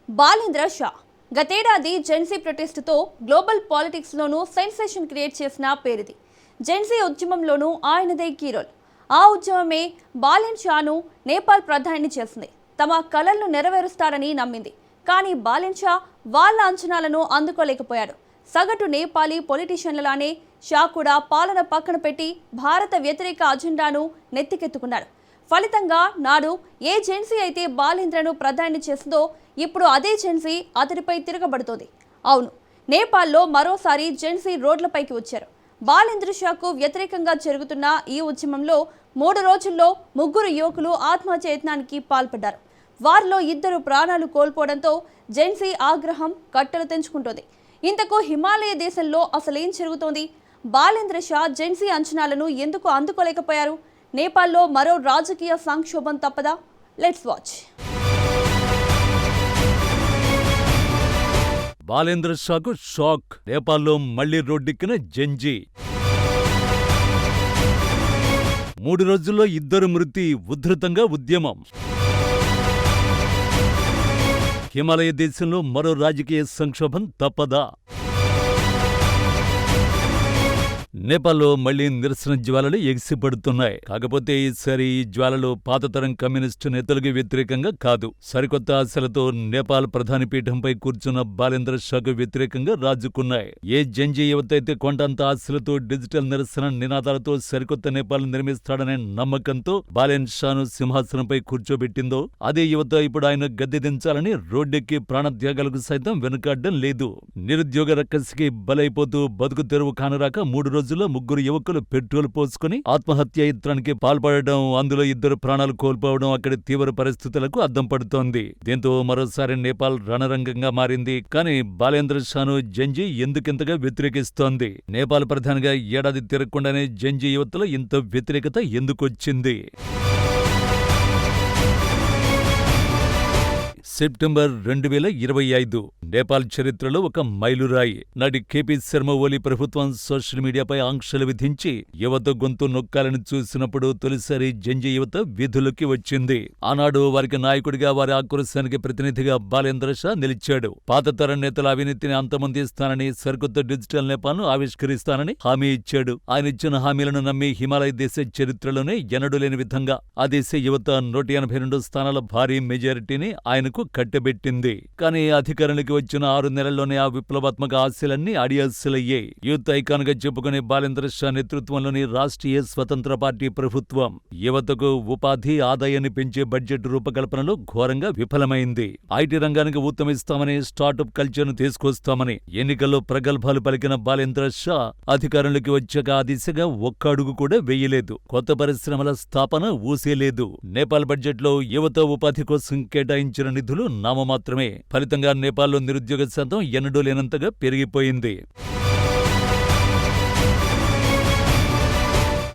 బాలేంద్ర షా గతేడాది Gen Z ప్రొటెస్టుతో global పాలిటిక్స్లోనూ sensation create చేసిన పేరిది. Gen Z ఉద్యమంలోనూ ఆయనదే కీరోల్. ఆ ఉద్యమమే బాలేన్ షాను నేపాల్ ప్రధాని చేసింది. తమ కలలను నెరవేరుస్తారని నమ్మింది. కానీ బాలేన్ షా వాళ్ళ అంచనాలను అందుకోలేకపోయాడు. సగటు నేపాలీ పొలిటీషియన్లలానే షా కూడా పాలన పక్కన పెట్టి భారత వ్యతిరేక అజెండాను నెత్తికెత్తుకున్నాడు. ఫలితంగా నాడు ఏ జెన్సీ అయితే బాలేంద్రను ప్రధాని చేసిందో ఇప్పుడు అదే జెన్సీ అతడిపై తిరగబడుతోంది. అవును, నేపాల్లో మరోసారి జెన్సీ రోడ్లపైకి వచ్చారు. బాలేంద్ర షాకు వ్యతిరేకంగా జరుగుతున్న ఈ ఉద్యమంలో 3 రోజుల్లో 3 యువకులు ఆత్మహత్యయత్నానికి పాల్పడ్డారు. వారిలో 2 ప్రాణాలు కోల్పోవడంతో జెన్సీ ఆగ్రహం కట్టలు తెంచుకుంటోంది. ఇంతకు హిమాలయ దేశంలో అసలేం జరుగుతోంది? బాలేంద్ర షా జెన్సీ అంచనాలను ఎందుకు అందుకోలేకపోయారు? నేపాల్లో మరో రాజకీయ సంక్షోభం తప్పదా? Let's watch. Balendra shock shock. నేపాల్లో మళ్లీ రోడ్డెక్కిన జెన్జీ. 3 రోజుల్లో 2 మృతి, ఉధృతంగా ఉద్యమం. హిమాలయ దేశంలో మరో రాజకీయ సంక్షోభం తప్పదా? నేపాల్లో మళ్లీ నిరసన జ్వాలలు ఎగిసిపడుతున్నాయి. కాకపోతే ఈసారి ఈ జ్వాలలు పాతతరం కమ్యూనిస్టు నేతలకు వ్యతిరేకంగా కాదు. సరికొత్త ఆశలతో నేపాల్ ప్రధాని పీఠంపై కూర్చున్న బాలేంద్ర షాకు వ్యతిరేకంగా రాజుకున్నాయి. ఏ జెన్జీ యువత అయితే కొండంత ఆశలతో డిజిటల్ నిరసన నినాదాలతో సరికొత్త నేపాల్ నిర్మిస్తాడనే నమ్మకంతో బాలేన్ షాను సింహాసనంపై కూర్చోబెట్టిందో, అదే యువత ఇప్పుడు ఆయన గద్దె దించాలని రోడ్డెక్కి ప్రాణత్యాగాలకు సైతం వెనుకాడ్డం లేదు. నిరుద్యోగ రక్కసికి బలైపోతూ బతుకు తెరువు కానరాక 3 రోజుల్లో 3 యువకులు పెట్రోల్ పోసుకుని ఆత్మహత్యాయత్నానికి పాల్పడడం, అందులో 2 ప్రాణాలు కోల్పోవడం అక్కడి తీవ్ర పరిస్థితులకు అద్దం పడుతోంది. దీంతో మరోసారి నేపాల్ రణరంగంగా మారింది. కానీ బాలేంద్ర షాను జెన్జీ ఎందుకింతగా వ్యతిరేకిస్తోంది? నేపాల్ ప్రధానిగా ఏడాది తిరగకుండానే జెన్జీ యువతలో ఇంత వ్యతిరేకత ఎందుకొచ్చింది? సెప్టెంబర్ 2025 నేపాల్ చరిత్రలో ఒక మైలురాయి. నాటి కేపీ శర్మ ఓలీ ప్రభుత్వం సోషల్ మీడియాపై ఆంక్షలు విధించి యువత గొంతు నొక్కాలని చూసినప్పుడు తొలిసారి జెన్జీ యువత వీధుల్లోకి వచ్చింది. ఆనాడు వారికి నాయకుడిగా, వారి ఆక్రోశానికి ప్రతినిధిగా బాలేంద్ర షా నిలిచాడు. పాతతరం నేతల అవినీతిని అంతమొందిస్తానని, సరికొత్త డిజిటల్ నేపాల్ను ఆవిష్కరిస్తానని హామీ ఇచ్చాడు. ఆయన ఇచ్చిన హామీలను నమ్మి హిమాలయ దేశ చరిత్రలోనే ఎన్నడూ లేని విధంగా ఆ దేశ యువత 182 స్థానాల భారీ మెజారిటీని ఆయనకు కట్టబెట్టింది. కానీ అధికారంలోకి వచ్చిన 6 నెలల్లోనే ఆ విప్లవాత్మక ఆశలన్నీ అడియాసలయ్యాయి. యూత్ ఐకాన్ గా చెప్పుకునే బాలేంద్ర షా నేతృత్వంలోని రాష్ట్రీయ స్వతంత్ర పార్టీ ప్రభుత్వం యువతకు ఉపాధి, ఆదాయాన్ని పెంచే బడ్జెట్ రూపకల్పనలో ఘోరంగా విఫలమైంది. ఐటీ రంగానికి ఊతమిస్తామని, స్టార్టప్ కల్చర్ను తీసుకొస్తామని ఎన్నికల్లో ప్రగల్భాలు పలికిన బాలేంద్ర షా అధికారంలోకి వచ్చాక ఆ దిశగా ఒక్క అడుగు కూడా వేయలేదు. కొత్త పరిశ్రమల స్థాపన ఊసేలేదు. నేపాల్ బడ్జెట్లో యువత ఉపాధి కోసం కేటాయించిన నిధులు నామమాత్రమే. ఫలితంగా నేపాల్లో నిరుద్యోగ శాతం ఎన్నడూ లేనంతగా పెరిగిపోయింది.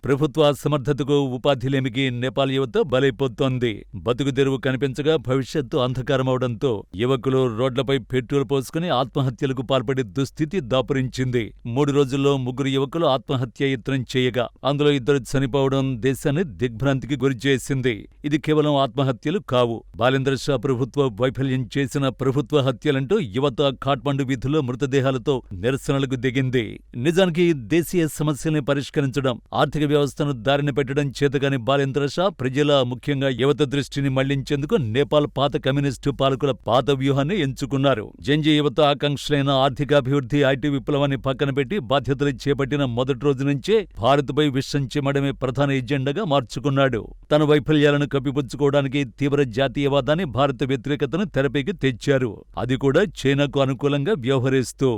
ప్రభుత్వ అసమర్థతకు, ఉపాధిలేమికి నేపాల్ యువత బలైపోతోంది. బతుకు తెరువు కనిపించగా భవిష్యత్తు అంధకారమవడంతో యువకులు రోడ్లపై పెట్రోల్ పోసుకుని ఆత్మహత్యలకు పాల్పడే దుస్థితి దాపురించింది. 3 రోజుల్లో 3 యువకులు ఆత్మహత్యాయత్నం చేయగా అందులో 2 చనిపోవడం దేశాన్ని దిగ్భ్రాంతికి గురిచేసింది. ఇది కేవలం ఆత్మహత్యలు కావు. బాలేంద్ర షా ప్రభుత్వ వైఫల్యం చేసిన ప్రభుత్వ హత్యలంటూ యువత ఖాట్మండు వీధుల్లో మృతదేహాలతో నిరసనలకు దిగింది. నిజానికి దేశీయ సమస్యల్ని పరిష్కరించడం, ఆర్థిక వ్యవస్థను దారిన పెట్టడం చేతగాని బాలేంద్ర షా ప్రజల, ముఖ్యంగా యువత దృష్టిని మళ్లించేందుకు నేపాల్ పాత కమ్యూనిస్టు పాలకుల పాత వ్యూహాన్ని ఎంచుకున్నారు. జెన్జీ యువత ఆకాంక్షలైన ఆర్థికాభివృద్ధి, ఐటీ విప్లవాన్ని పక్కన పెట్టి బాధ్యతలు చేపట్టిన మొదటి రోజు నుంచే భారత్పై విషం చిమ్మడమే ప్రధాన ఎజెండాగా మార్చుకున్నాడు. తన వైఫల్యాలను కప్పిపుచ్చుకోవడానికి తీవ్ర జాతీయవాదాన్ని, భారత వ్యతిరేకతను తెరపైకి తెచ్చారు. అది కూడా చైనాకు అనుకూలంగా వ్యవహరిస్తూ.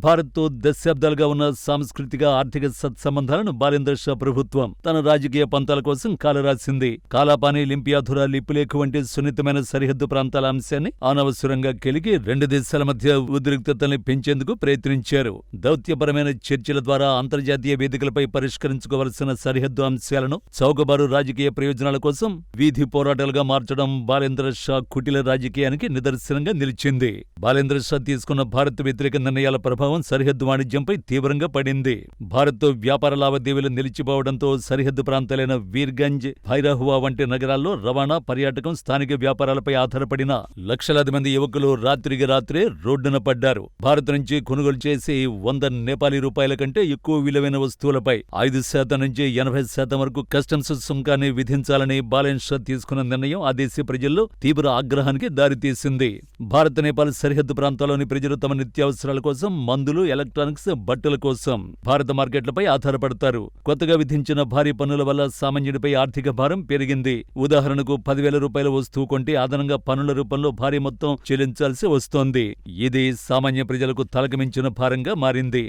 భారత్తో దశాబ్దాలుగా ఉన్న సాంస్కృతిక, ఆర్థిక సత్సంబంధాలను బాలేంద్ర షా ప్రభుత్వం తన రాజకీయ పంతాల కోసం కాలరాసింది. కాలాపాని, లింపియాధుర, లిపులేఖు వంటి సున్నితమైన సరిహద్దు ప్రాంతాల అంశాన్ని అనవసరంగా కెలికి 2 దేశాల మధ్య ఉద్రిక్తతల్ని పెంచేందుకు ప్రయత్నించారు. దౌత్యపరమైన చర్చల ద్వారా అంతర్జాతీయ వేదికలపై పరిష్కరించుకోవలసిన సరిహద్దు అంశాలను చౌకబారు రాజకీయ ప్రయోజనాల కోసం వీధి పోరాటాలుగా మార్చడం బాలేంద్ర షా కుటిల రాజకీయానికి నిదర్శనంగా నిలిచింది. బాలేంద్ర షా తీసుకున్న భారత్ వ్యతిరేక నిర్ణయాల ప్రభావం ప్రభావం సరిహద్దు వాణిజ్యంపై తీవ్రంగా పడింది. భారత్తో వ్యాపార లావాదేవీలు నిలిచిపోవడంతో సరిహద్దు ప్రాంతాలైన వీర్గంజ్, భైరహువా వంటి నగరాల్లో రవాణా, పర్యాటకం, స్థానిక వ్యాపారాలపై ఆధారపడిన లక్షలాది మంది యువకులు రాత్రికి రాత్రే రోడ్డున పడ్డారు. భారత్ నుంచి కొనుగోలు చేసి 100 నేపాలీ రూపాయల కంటే ఎక్కువ విలువైన వస్తువులపై 5% నుంచి 80% వరకు కస్టమ్స్ సుంకాన్ని విధించాలని బాలెన్ షా తీసుకున్న నిర్ణయం ఆ దేశ ప్రజల్లో తీవ్ర ఆగ్రహానికి దారితీసింది. భారత్, నేపాల్ సరిహద్దు ప్రాంతాల్లోని ప్రజలు తమ నిత్యావసరాల కోసం మందులు, ఎలక్ట్రానిక్స్, బట్టల కోసం భారత మార్కెట్లపై ఆధారపడతారు. కొత్తగా విధించిన భారీ పన్నుల వల్ల సామాన్యుడిపై ఆర్థిక భారం పెరిగింది. ఉదాహరణకు 10,000 రూపాయల వస్తువు కొంటే అదనంగా పన్నుల రూపంలో భారీ మొత్తం చెల్లించాల్సి వస్తోంది. ఇది సామాన్య ప్రజలకు తలకమించిన భారంగా మారింది.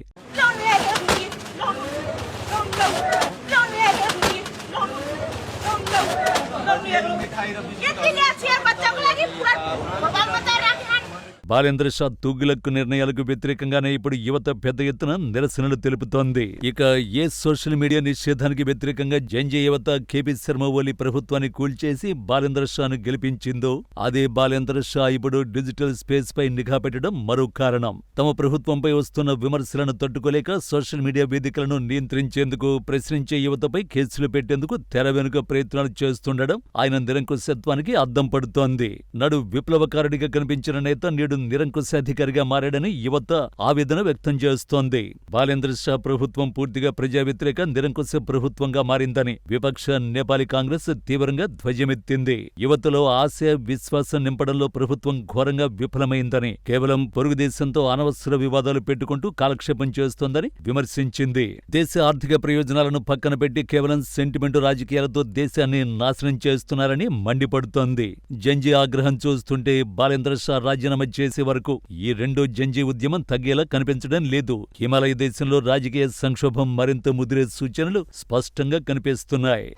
బాలేంద్ర షా తుగ్లక్ నిర్ణయాలకు వ్యతిరేకంగానే ఇప్పుడు యువత పెద్ద ఎత్తున నిరసనలు తెలుపుతోంది. ఇక ఏ సోషల్ మీడియా నిషేధానికి వ్యతిరేకంగా జంజీ యువత కేపీ శర్మ ఓలీ ప్రభుత్వాన్ని కూల్చేసి బాలేంద్ర షాను గెలిపించిందో అదే బాలేంద్ర షా ఇప్పుడు డిజిటల్ స్పేస్ పై నిఘా పెట్టడం మరో కారణం. తమ ప్రభుత్వంపై వస్తున్న విమర్శలను తట్టుకోలేక సోషల్ మీడియా వేదికలను నియంత్రించేందుకు, ప్రశ్నించే యువతపై కేసులు పెట్టేందుకు తెర వెనుక ప్రయత్నాలు చేస్తుండడం ఆయన నిరంకుశత్వానికి అద్దం పడుతోంది. నడు విప్లవకారుడిగా కనిపించిన నేత నేడు నిరంకుశాధికారిగా మారాడని యువత ఆవేదన వ్యక్తం చేస్తోంది. బాలేంద్ర షా ప్రభుత్వం పూర్తిగా ప్రజా వ్యతిరేక, నిరంకుశ ప్రభుత్వంగా మారిందని విపక్ష నేపాలీ కాంగ్రెస్ తీవ్రంగా ధ్వజమెత్తింది. యువతలో ఆశ, విశ్వాసం నింపడంలో ప్రభుత్వం ఘోరంగా విఫలమైందని, కేవలం పొరుగు దేశంతో అనవసర వివాదాలు పెట్టుకుంటూ కాలక్షేపం చేస్తోందని విమర్శించింది. దేశ ఆర్థిక ప్రయోజనాలను పక్కన పెట్టి కేవలం సెంటిమెంటు రాజకీయాలతో దేశాన్ని నాశనం చేస్తున్నారని మండిపడుతోంది. జంజీ ఆగ్రహం చూస్తుంటే బాలేంద్ర షా రాజీనామా చేసే వరకు ఈ రెండో జంజీ ఉద్యమం తగ్గేలా కనిపించడం లేదు. హిమాలయ దేశంలో రాజకీయ సంక్షోభం మరింత ముదిరే సూచనలు స్పష్టంగా కనిపిస్తున్నాయి.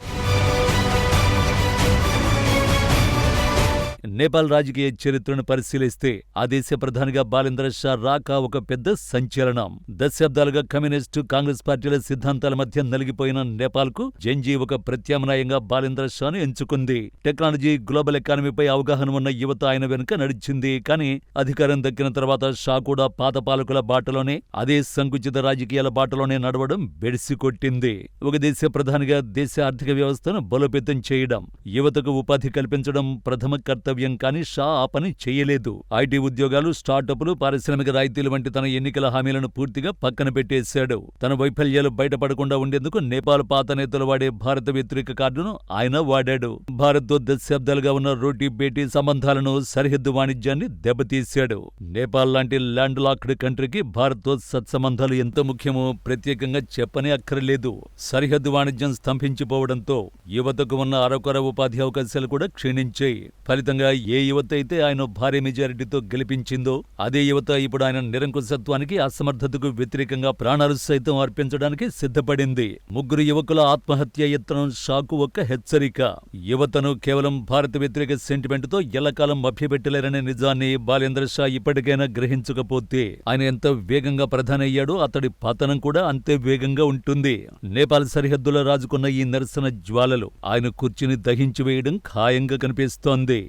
నేపాల్ రాజకీయ చరిత్రను పరిశీలిస్తే ఆ దేశ ప్రధానిగా బాలేంద్ర షా రాక ఒక పెద్ద సంచలనం. దశాబ్దాలుగా కమ్యూనిస్టు, కాంగ్రెస్ పార్టీల సిద్ధాంతాల మధ్య నలిగిపోయిన నేపాల్కు జంజీ ఒక ప్రత్యామ్నాయంగా బాలేంద్ర షాను ఎంచుకుంది. టెక్నాలజీ, గ్లోబల్ ఎకానమీపై అవగాహన ఉన్న యువత ఆయన వెనుక నడిచింది. కానీ అధికారం దక్కిన తర్వాత షా కూడా పాత పాలకుల బాటలోనే, అదే సంకుచిత రాజకీయాల బాటలోనే నడవడం బెడిసికొట్టింది. ఒక దేశ ప్రధానిగా దేశ ఆర్థిక వ్యవస్థను బలోపేతం చేయడం, యువతకు ఉపాధి కల్పించడం ప్రథమ కర్తవ్యం. కానీ షా ఆ పని చేయలేదు. ఐటీ ఉద్యోగాలు, స్టార్టప్లు, పారిశ్రామిక రాయితీలు వంటి తన ఎన్నికల హామీలను పూర్తిగా పక్కన పెట్టేశాడు. తన వైఫల్యాలు బయటపడకుండా ఉండేందుకు నేపాల్ పాత నేతలు వాడే భారత వ్యతిరేక కార్డును ఆయన వాడాడు. భారత్తో దశాబ్దాలుగా ఉన్న రోటీ బేటీ సంబంధాలను, సరిహద్దు వాణిజ్యాన్ని దెబ్బతీశాడు. నేపాల్ లాంటి ల్యాండ్ లాక్డ్ కంట్రీకి భారత్తో సత్సంబంధాలు ఎంత ముఖ్యమో ప్రత్యేకంగా చెప్పనే అక్కర్లేదు. సరిహద్దు వాణిజ్యం స్తంభించిపోవడంతో యువతకు ఉన్న అరకొర ఉపాధి అవకాశాలు కూడా క్షీణించాయి. ఫలితంగా ఏ యువత అయితే ఆయన భారీ మెజారిటీతో గెలిపించిందో అదే యువత ఇప్పుడు ఆయన నిరంకుశత్వానికి, అసమర్థతకు వ్యతిరేకంగా ప్రాణాలు సైతం అర్పించడానికి సిద్ధపడింది. 3 యువకుల ఆత్మహత్య యత్నం షాకు ఒక హెచ్చరిక. యువతను కేవలం భారత వ్యతిరేక సెంటిమెంటుతో ఎల్లకాలం మభ్యపెట్టలేరనే నిజాన్ని బాలేంద్ర షా ఇప్పటికైనా గ్రహించకపోతే ఆయన ఎంత వేగంగా ప్రధాని అయ్యాడో అతడి పతనం కూడా అంతే వేగంగా ఉంటుంది. నేపాల్ సరిహద్దులో రాజుకున్న ఈ నిరసన జ్వాలలు ఆయన కుర్చీని దహించి వేయడం ఖాయంగా కనిపిస్తోంది.